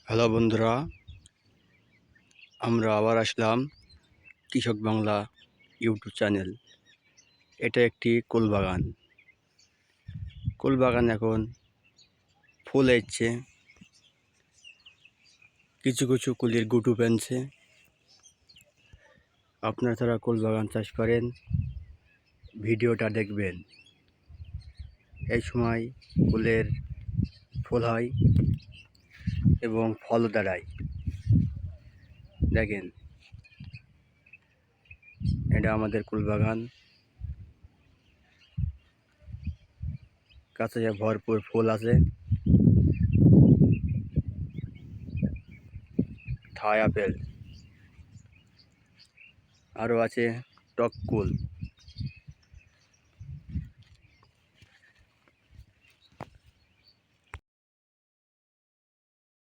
Hello বন্ধুরা, আমরা আবার আসলাম কৃষক বাংলা ইউটিউব চ্যানেল। এটা একটি কুল বাগান। কুল বাগান এখন ফুল এসছে, কিছু কিছু কুলের গুটু পেনছে। আপনারা যারা কুল বাগান চাষ করেন, ভিডিওটা দেখবেন। এই সময় কুলের ফুল হয় এবং ফলও দাঁড়ায়। দেখেন, এটা আমাদের কুল বাগান। কাছে ভরপুর ফুল আছে, থাই আপেল, আরও আছে টক কুল।